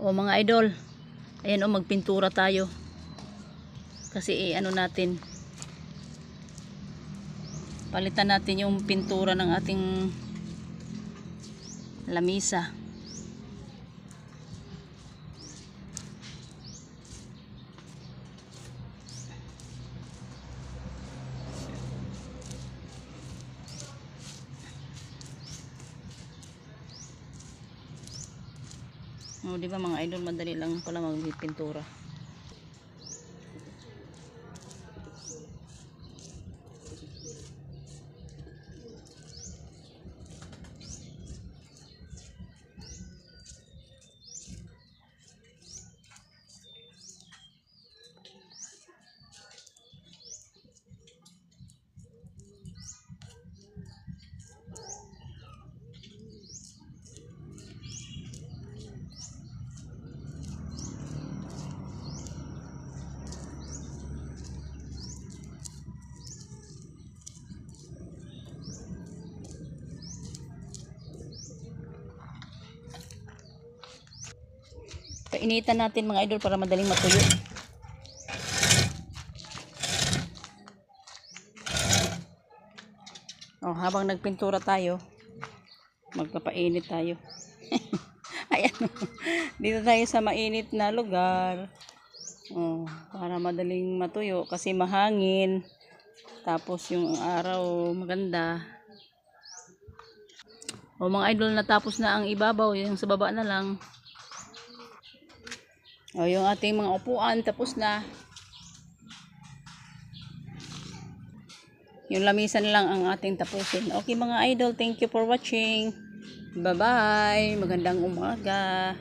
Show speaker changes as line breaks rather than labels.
O mga idol, ayan o, magpintura tayo. Kasi ano natin, palitan natin yung pintura ng ating lamisa. O, di ba mga idol, madali lang pala magpintura. Painitan natin mga idol para madaling matuyo. O, habang nagpintura tayo, magpapainit tayo. Ayan. Dito tayo sa mainit na lugar. O, para madaling matuyo kasi mahangin. Tapos yung araw maganda. O mga idol, natapos na ang ibabaw, yung sa baba na lang. O, yung ating mga upuan tapos na. Yung lamisan lang ang ating tapusin. Okay mga idol, thank you for watching. Bye bye, magandang umaga.